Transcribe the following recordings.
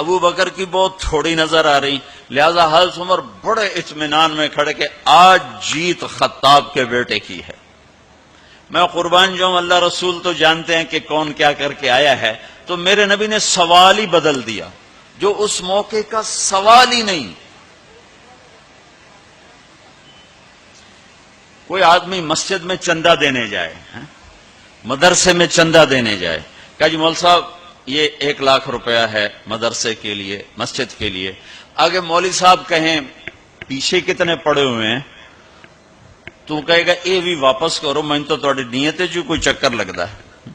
ابو بکر کی بہت تھوڑی نظر آ رہی، لہذا حضرت عمر بڑے اطمینان میں کھڑے کہ آج جیت خطاب کے بیٹے کی ہے۔ میں قربان جاؤں، اللہ رسول تو جانتے ہیں کہ کون کیا کر کے آیا ہے، تو میرے نبی نے سوال ہی بدل دیا جو اس موقع کا سوال ہی نہیں۔ کوئی آدمی مسجد میں چندہ دینے جائے، مدرسے میں چندہ دینے جائے، کہا جی مول صاحب یہ 1,00,000 روپیہ ہے مدرسے کے لیے، مسجد کے لیے۔ آگے مولوی صاحب کہیں پیچھے کتنے پڑے ہوئے ہیں، تو کہے گا اے بھی واپس کرو، میں تو تھوڑی نیت ہے جو کوئی چکر لگتا ہے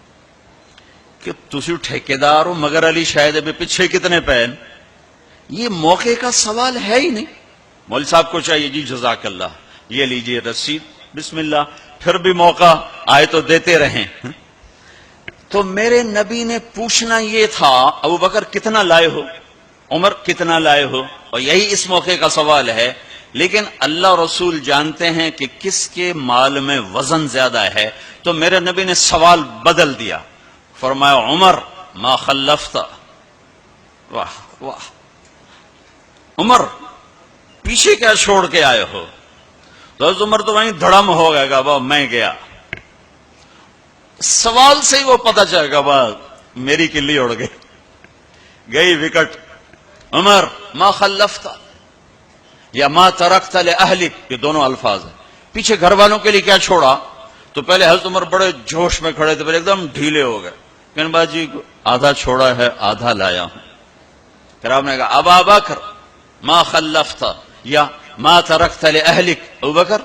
کہ تسی ٹھیکیدار ہو، مگر علی شاید ابھی پیچھے کتنے پین۔ یہ موقع کا سوال ہے ہی نہیں۔ مولوی صاحب کو چاہیے جی جزاک اللہ، یہ لیجیے رسید، بسم اللہ، پھر بھی موقع آئے تو دیتے رہیں۔ تو میرے نبی نے پوچھنا یہ تھا ابو بکر کتنا لائے ہو، عمر کتنا لائے ہو، اور یہی اس موقع کا سوال ہے۔ لیکن اللہ رسول جانتے ہیں کہ کس کے مال میں وزن زیادہ ہے، تو میرے نبی نے سوال بدل دیا، فرمایا عمر ما خلفت، واہ واہ، عمر پیچھے کیا چھوڑ کے آئے ہو؟ تو حضرت عمر تو وہیں دھڑم ہو گئے گا، با میں گیا، سوال سے ہی وہ پتہ چلے گا، با میری کلی اڑ گئی، گئی وکٹ۔ عمر ما خلفت یا ما ترکت لأہلک، یہ دونوں الفاظ ہیں، پیچھے گھر والوں کے لیے کیا چھوڑا؟ تو پہلے حضرت عمر بڑے جوش میں کھڑے تھے، پھر ایک دم ڈھیلے ہو گئے، کہنے با جی آدھا چھوڑا ہے آدھا لایا ہوں۔ پھر آپ نے کہا ابا بکر ما خلفت یا ما ترکت لأہلک، ابو بکر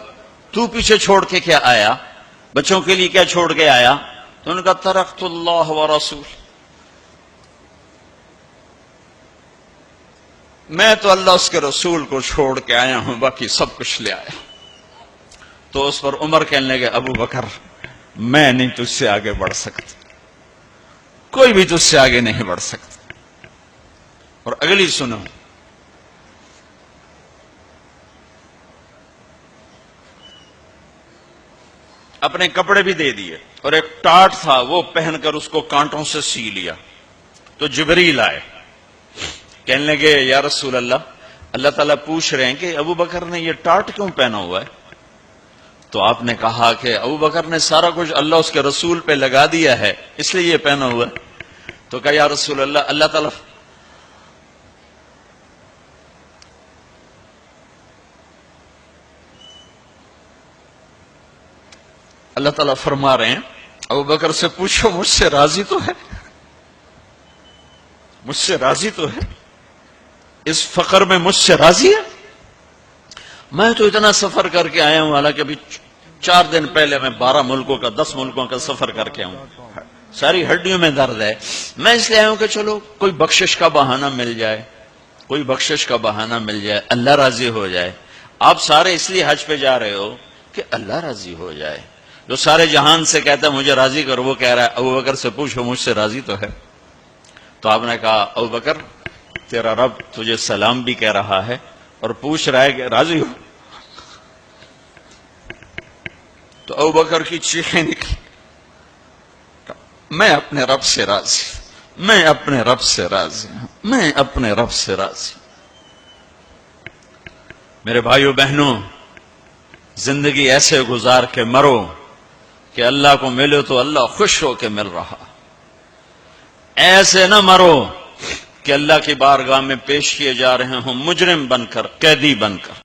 تو پیچھے چھوڑ کے کیا آیا، بچوں کے لیے کیا چھوڑ کے آیا؟ تو انہوں نے کہا ترکت اللہ ورسول، میں تو اللہ اس کے رسول کو چھوڑ کے آیا ہوں، باقی سب کچھ لے آیا۔ تو اس پر عمر کہنے لگے ابو بکر میں نہیں تجھ سے آگے بڑھ سکتا، کوئی بھی تجھ سے آگے نہیں بڑھ سکتا۔ اور اگلی سنو، اپنے کپڑے بھی دے دیے اور ایک ٹاٹ تھا وہ پہن کر اس کو کانٹوں سے سی لیا۔ تو جبریل آئے، کہنے لگے یا رسول اللہ، اللہ تعالیٰ پوچھ رہے ہیں کہ ابو بکر نے یہ ٹاٹ کیوں پہنا ہوا ہے؟ تو آپ نے کہا کہ ابو بکر نے سارا کچھ اللہ اس کے رسول پہ لگا دیا ہے، اس لیے یہ پہنا ہوا ہے۔ تو کہا یا رسول اللہ، اللہ تعالیٰ فرما رہے ہیں ابو بکر سے پوچھو مجھ سے راضی تو ہے، مجھ سے راضی تو ہے، اس فقر میں مجھ سے راضی ہے؟ میں تو اتنا سفر کر کے آیا ہوں، حالانکہ ابھی 4 دن پہلے میں 12 ملکوں کا 10 ملکوں کا سفر کر کے ہوں، ساری ہڈیوں میں درد ہے، میں اس لیے آیا ہوں کہ چلو کوئی بخشش کا بہانہ مل جائے، کوئی بخشش کا بہانہ مل جائے، اللہ راضی ہو جائے۔ آپ سارے اس لیے حج پہ جا رہے ہو کہ اللہ راضی ہو جائے۔ جو سارے جہان سے کہتا ہے مجھے راضی کرو، وہ کہہ رہا ہے ابو بکر سے پوچھو مجھ سے راضی تو ہے۔ تو آپ نے کہا ابو بکر تیرا رب تجھے سلام بھی کہہ رہا ہے اور پوچھ رہا ہے کہ راضی ہو؟ تو ابو بکر کی چیخیں نکلی، میں اپنے رب سے راضی، میں اپنے رب سے راضی ہوں، میں اپنے رب سے راضی۔ میرے بھائیو بہنوں، زندگی ایسے گزار کے مرو کہ اللہ کو ملے تو اللہ خوش ہو کے مل رہا، ایسے نہ مرو کہ اللہ کی بارگاہ میں پیش کیے جا رہے ہوں مجرم بن کر، قیدی بن کر۔